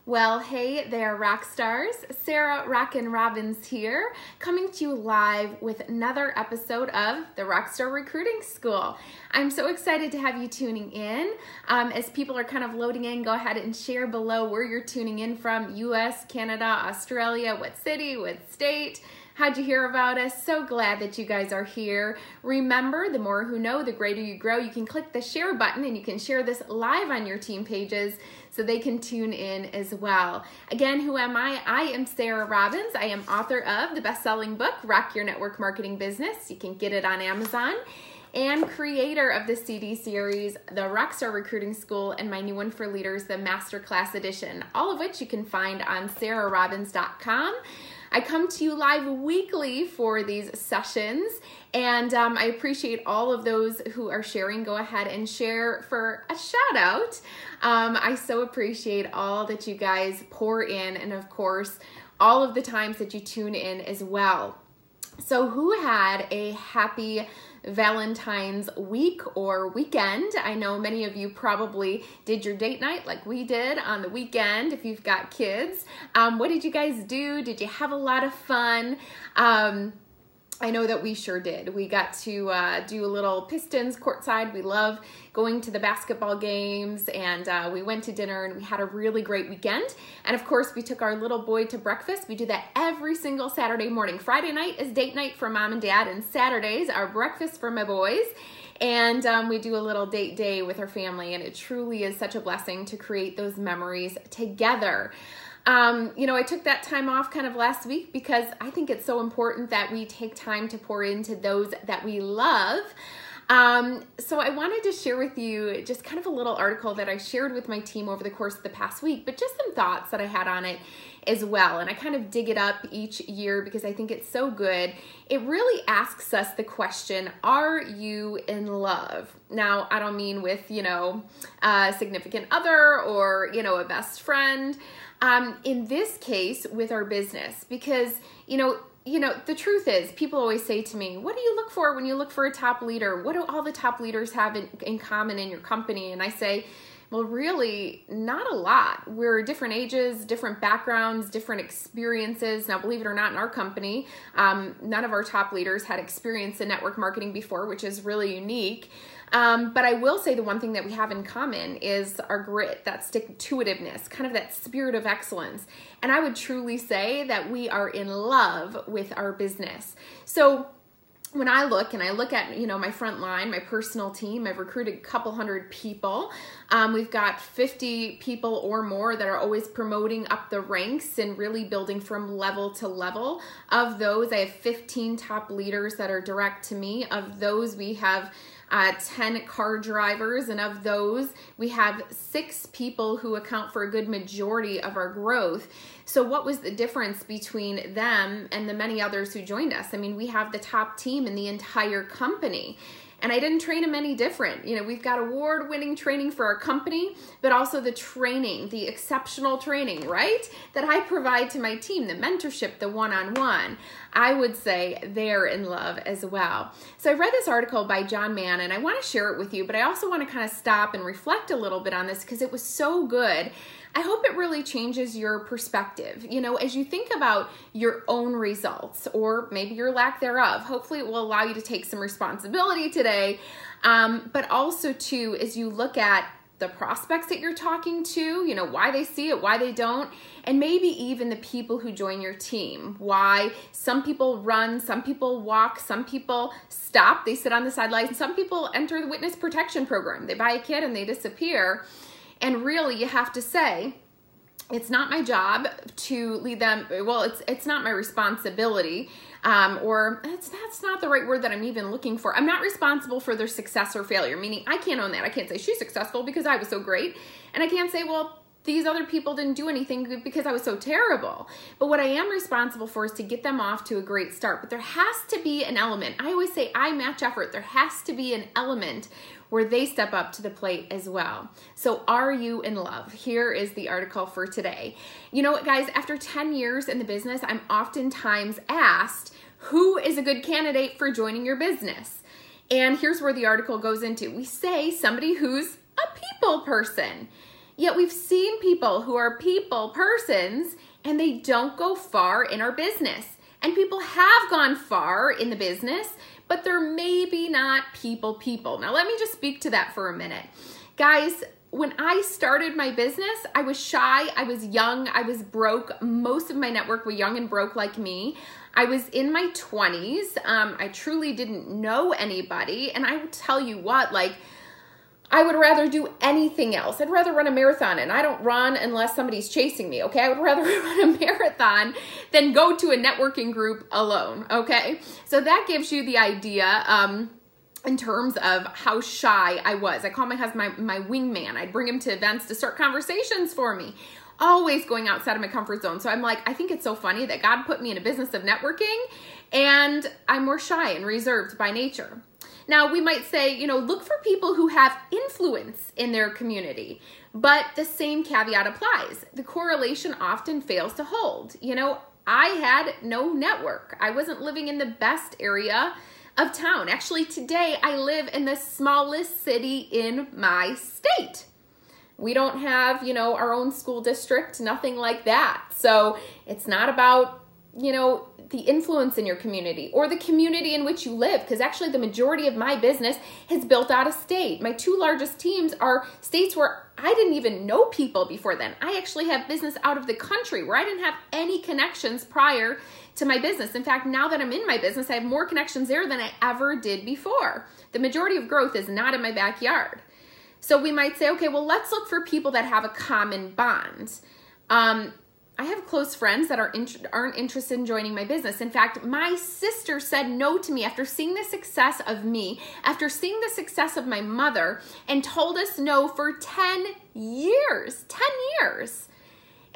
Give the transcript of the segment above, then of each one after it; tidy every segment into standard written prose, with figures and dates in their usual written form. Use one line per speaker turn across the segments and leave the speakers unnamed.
Well, hey there, rock stars. Sarah Rockin' Robbins here, coming to you live with another episode of the Rockstar Recruiting School. I'm so excited to have you tuning in. As people are kind of loading in, go ahead and share below where you're tuning in from: US, Canada, Australia, what city, what state. How'd you hear about us? So glad that you guys are here. Remember, the more who know, the greater you grow. You can click the share button and you can share this live on your team pages so they can tune in as well. Again, who am I? I am Sarah Robbins. I am author of the best-selling book, Rock Your Network Marketing Business. You can get it on Amazon. And creator of the CD series, the Rockstar Recruiting School, and my new one for leaders, the Masterclass Edition, all of which you can find on sarahrobbins.com. I come to you live weekly for these sessions, and I appreciate all of those who are sharing. Go ahead and share for a shout out. I so appreciate all that you guys pour in, and of course, all of the times that you tune in as well. So who had a happy Valentine's week or weekend? I know many of you probably did your date night like we did on the weekend if you've got kids. What did you guys do? Did you have a lot of fun? I know that we sure did. We got to do a little Pistons courtside. We love going to the basketball games, and we went to dinner, and we had a really great weekend. And of course, we took our little boy to breakfast. We do that every single Saturday morning. Friday night is date night for mom and dad, and Saturdays are breakfast for my boys. And we do a little date day with our family, and it truly is such a blessing to create those memories together. I took that time off kind of last week because I think it's so important that we take time to pour into those that we love. So I wanted to share with you just kind of a little article that I shared with my team over the course of the past week, but just some thoughts that I had on it as well. And I kind of dig it up each year because I think it's so good. It really asks us the question, are you in love? Now, I don't mean with, a significant other or, a best friend. In this case, with our business, because, the truth is, people always say to me, what do you look for when you look for a top leader? What do all the top leaders have in common in your company? And I say, well, really, not a lot. We're different ages, different backgrounds, different experiences. Now, believe it or not, in our company, none of our top leaders had experience in network marketing before, which is really unique. But I will say the one thing that we have in common is our grit, that stick-to-itiveness, kind of that spirit of excellence. And I would truly say that we are in love with our business. So when I look at, my front line, my personal team, I've recruited a couple hundred people. We've got 50 people or more that are always promoting up the ranks and really building from level to level. Of those, I have 15 top leaders that are direct to me. Of those, we have 10 car drivers, and of those, we have 6 people who account for a good majority of our growth. So what was the difference between them and the many others who joined us? I mean, we have the top team in the entire company. And I didn't train them any different. We've got award-winning training for our company, but also the training, the exceptional training, right? That I provide to my team, the mentorship, the one-on-one. I would say they're in love as well. So I read this article by John Mann, and I want to share it with you, but I also want to kind of stop and reflect a little bit on this because it was so good. I hope it really changes your perspective. As you think about your own results or maybe your lack thereof, hopefully it will allow you to take some responsibility today. But also too, as you look at the prospects that you're talking to, why they see it, why they don't, and maybe even the people who join your team, why some people run, some people walk, some people stop, they sit on the sidelines, and some people enter the witness protection program. They buy a kit and they disappear. And really, you have to say, it's not my job to lead them. Well, it's not my responsibility, or that's not the right word that I'm even looking for. I'm not responsible for their success or failure, meaning I can't own that. I can't say she's successful because I was so great. And I can't say, well, these other people didn't do anything because I was so terrible. But what I am responsible for is to get them off to a great start. But there has to be an element. I always say I match effort. There has to be an element where they step up to the plate as well. So are you in love? Here is the article for today. You know what, guys? After 10 years in the business, I'm oftentimes asked, who is a good candidate for joining your business? And here's where the article goes into. We say somebody who's a people person. Yet we've seen people who are persons, and they don't go far in our business. And people have gone far in the business, but they're maybe not people. Now, let me just speak to that for a minute. Guys, when I started my business, I was shy, I was young, I was broke. Most of my network were young and broke like me. I was in my 20s. I truly didn't know anybody. And I would tell you what, like, I would rather do anything else. I'd rather run a marathon, and I don't run unless somebody's chasing me, okay? I would rather run a marathon than go to a networking group alone, okay? So that gives you the idea in terms of how shy I was. I call my husband my wingman. I'd bring him to events to start conversations for me, always going outside of my comfort zone. So I'm like, I think it's so funny that God put me in a business of networking, and I'm more shy and reserved by nature. Now, we might say, you know, look for people who have influence in their community, but the same caveat applies. The correlation often fails to hold. You know, I had no network. I wasn't living in the best area of town. Actually, today I live in the smallest city in my state. We don't have, you know, our own school district, nothing like that. So it's not about, you know, the influence in your community or the community in which you live, because actually the majority of my business is built out of state. My two largest teams are states where I didn't even know people before then. I actually have business out of the country where I didn't have any connections prior to my business. In fact, now that I'm in my business, I have more connections there than I ever did before. The majority of growth is not in my backyard. So we might say, okay, well, let's look for people that have a common bond. I have close friends that aren't interested in joining my business. In fact, my sister said no to me after seeing the success of me, after seeing the success of my mother, and told us no for 10 years. 10 years.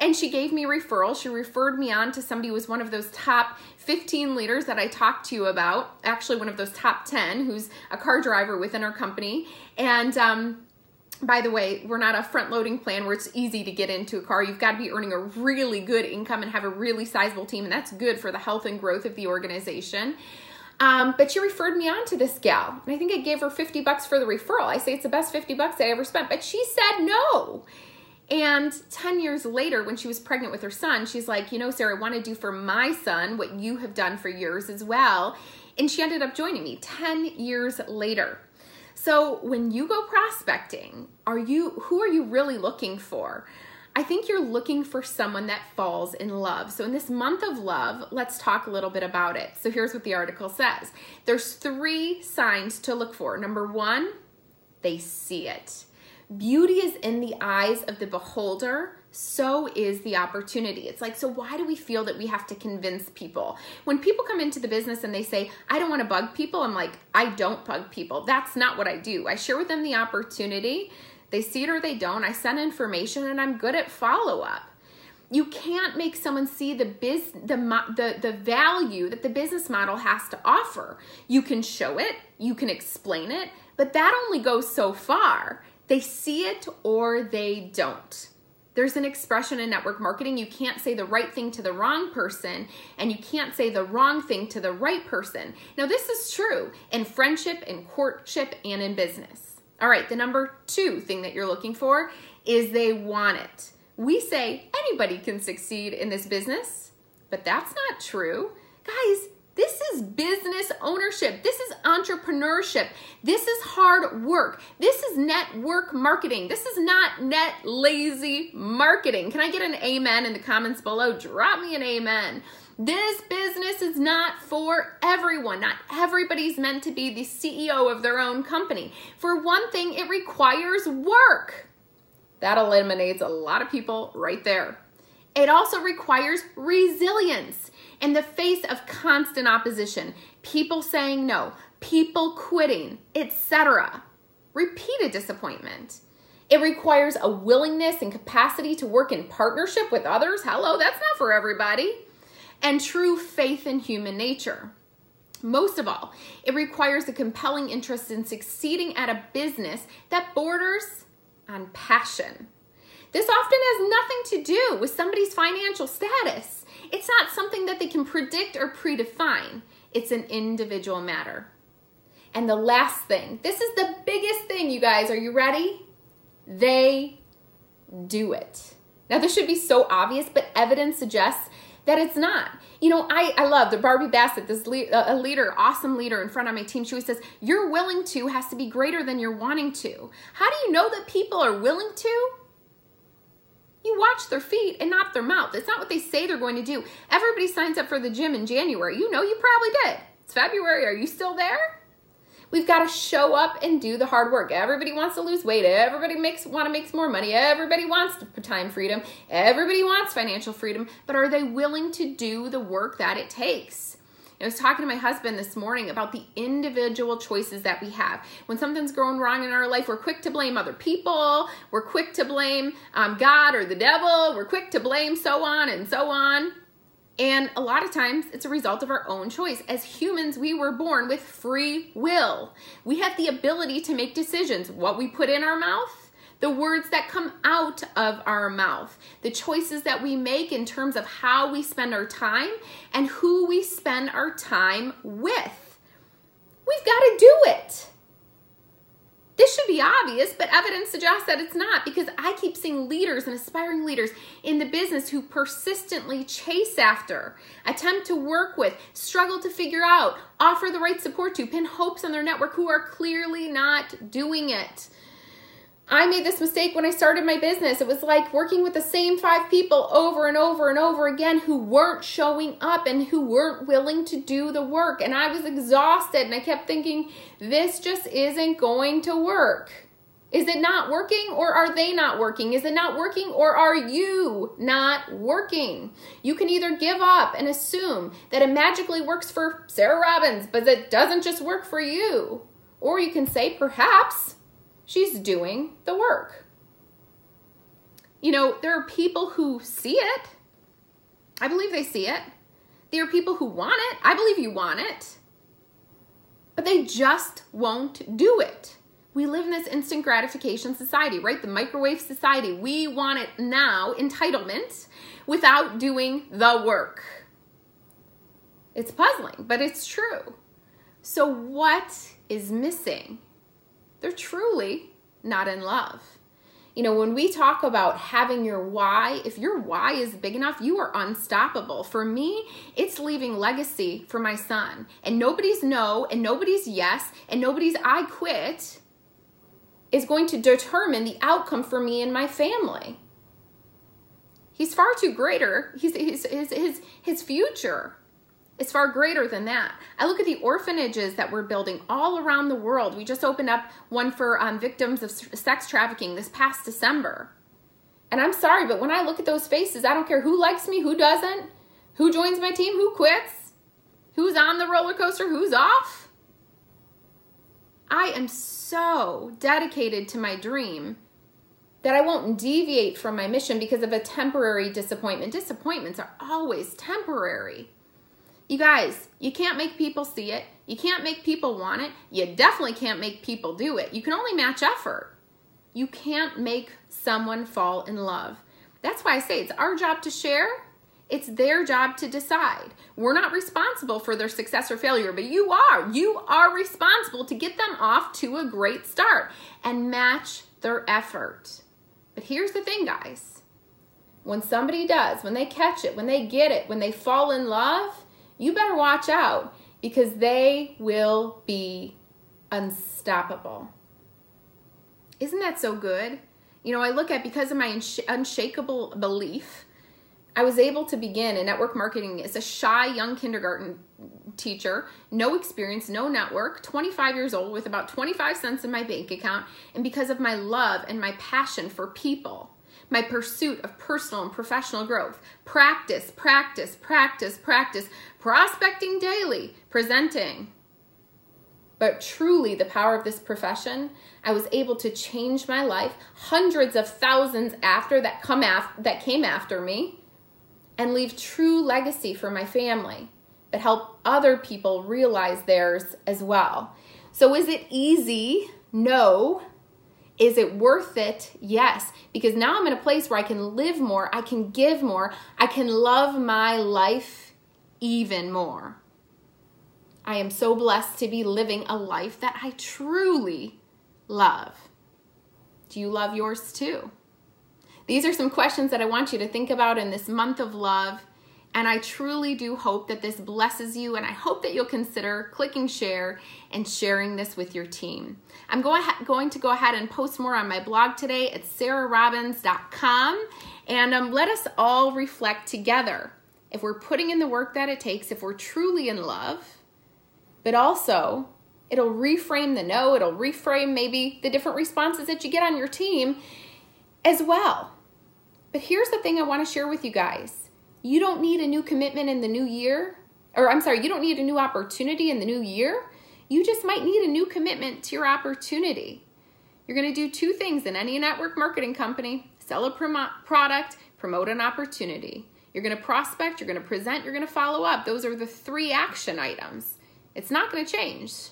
And she gave me a referral. She referred me on to somebody who was one of those top 15 leaders that I talked to you about, actually one of those top 10, who's a car driver within our company. And by the way, we're not a front-loading plan where it's easy to get into a car. You've got to be earning a really good income and have a really sizable team, and that's good for the health and growth of the organization. But she referred me on to this gal, and I think I gave her $50 for the referral. I say it's the best $50 I ever spent, but she said no. And 10 years later, when she was pregnant with her son, she's like, you know, Sarah, I want to do for my son what you have done for yours as well. And she ended up joining me 10 years later. So when you go prospecting, who are you really looking for? I think you're looking for someone that falls in love. So in this month of love, let's talk a little bit about it. So here's what the article says. There's 3 signs to look for. Number 1, they see it. Beauty is in the eyes of the beholder, so is the opportunity. It's like, so why do we feel that we have to convince people? When people come into the business and they say, I don't want to bug people, I'm like, I don't bug people. That's not what I do. I share with them the opportunity. They see it or they don't. I send information, and I'm good at follow-up. You can't make someone see the value that the business model has to offer. You can show it, you can explain it, but that only goes so far. They see it or they don't. There's an expression in network marketing, you can't say the right thing to the wrong person, and you can't say the wrong thing to the right person. Now, this is true in friendship, in courtship, and in business. All right, the number 2 thing that you're looking for is they want it. We say anybody can succeed in this business, but that's not true. Guys, this is business ownership. This is entrepreneurship. This is hard work. This is network marketing. This is not net lazy marketing. Can I get an amen in the comments below? Drop me an amen. This business is not for everyone. Not everybody's meant to be the CEO of their own company. For one thing, it requires work. That eliminates a lot of people right there. It also requires resilience in the face of constant opposition, people saying no, people quitting, etc. Repeated disappointment. It requires a willingness and capacity to work in partnership with others. Hello, that's not for everybody. And true faith in human nature. Most of all, it requires a compelling interest in succeeding at a business that borders on passion. This often has nothing to do with somebody's financial status. It's not something that they can predict or predefine. It's an individual matter. And the last thing, this is the biggest thing, you guys. Are you ready? They do it. Now, this should be so obvious, but evidence suggests that it's not. You know, I love the Barbie Bassett, this awesome leader in front of my team. She always says, your willing to has to be greater than your wanting to. How do you know that people are willing to? You watch their feet and not their mouth. It's not what they say they're going to do. Everybody signs up for the gym in January. You know, you probably did. It's February. Are you still there? We've got to show up and do the hard work. Everybody wants to lose weight. Everybody wants to make more money. Everybody wants time freedom. Everybody wants financial freedom. But are they willing to do the work that it takes? I was talking to my husband this morning about the individual choices that we have. When something's going wrong in our life, we're quick to blame other people. We're quick to blame God or the devil. We're quick to blame so on and so on. And a lot of times it's a result of our own choice. As humans, we were born with free will. We have the ability to make decisions. What we put in our mouth, the words that come out of our mouth, the choices that we make in terms of how we spend our time and who we spend our time with. We've got to do it. This should be obvious, but evidence suggests that it's not, because I keep seeing leaders and aspiring leaders in the business who persistently chase after, attempt to work with, struggle to figure out, offer the right support to, pin hopes on their network, who are clearly not doing it. I made this mistake when I started my business. It was like working with the same 5 people over and over and over again who weren't showing up and who weren't willing to do the work. And I was exhausted, and I kept thinking, this just isn't going to work. Is it not working, or are they not working? Is it not working, or are you not working? You can either give up and assume that it magically works for Sarah Robbins, but it doesn't just work for you. Or you can say, perhaps she's doing the work. You know, there are people who see it. I believe they see it. There are people who want it. I believe you want it. But they just won't do it. We live in this instant gratification society, right? The microwave society. We want it now, entitlement, without doing the work. It's puzzling, but it's true. So what is missing? They're truly not in love. You know, when we talk about having your why, if your why is big enough, you are unstoppable. For me, it's leaving legacy for my son. And nobody's no, and nobody's yes, and nobody's I quit is going to determine the outcome for me and my family. He's far too greater. His future is far greater than that. I look at the orphanages that we're building all around the world. We just opened up one for victims of sex trafficking this past December. And I'm sorry, but when I look at those faces, I don't care who likes me, who doesn't, who joins my team, who quits, who's on the roller coaster, who's off. I am so dedicated to my dream that I won't deviate from my mission because of a temporary disappointment. Disappointments are always temporary. You guys, you can't make people see it. You can't make people want it. You definitely can't make people do it. You can only match effort. You can't make someone fall in love. That's why I say it's our job to share. It's their job to decide. We're not responsible for their success or failure, but you are. You are responsible to get them off to a great start and match their effort. But here's the thing, guys. When somebody does, when they catch it, when they get it, when they fall in love, you better watch out, because they will be unstoppable. Isn't that so good? You know, I look at, because of my unshakable belief, I was able to begin in network marketing as a shy young kindergarten teacher, no experience, no network, 25 years old with about 25 cents in my bank account. And because of my love and my passion for people, my pursuit of personal and professional growth, practice, prospecting daily, presenting. But truly the power of this profession, I was able to change my life, hundreds of thousands that came after me, and leave true legacy for my family, but help other people realize theirs as well. So is it easy? No. Is it worth it? Yes, because now I'm in a place where I can live more, I can give more, I can love my life even more. I am so blessed to be living a life that I truly love. Do you love yours too? These are some questions that I want you to think about in this month of love. And I truly do hope that this blesses you, and I hope that you'll consider clicking share and sharing this with your team. I'm going to go ahead and post more on my blog today at sarahrobbins.com, and let us all reflect together. If we're putting in the work that it takes, if we're truly in love, but also it'll reframe the no, it'll reframe maybe the different responses that you get on your team as well. But here's the thing I want to share with you guys. You don't need a new commitment in the new year, you don't need a new opportunity in the new year. You just might need a new commitment to your opportunity. You're going to do two things in any network marketing company: sell a product, promote an opportunity. You're going to prospect, you're going to present, you're going to follow up. Those are the 3 action items. It's not going to change.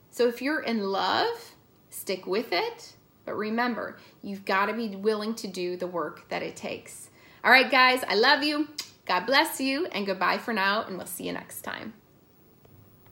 So if you're in love, stick with it. But remember, you've got to be willing to do the work that it takes. All right, guys, I love you. God bless you, and goodbye for now, and we'll see you next time.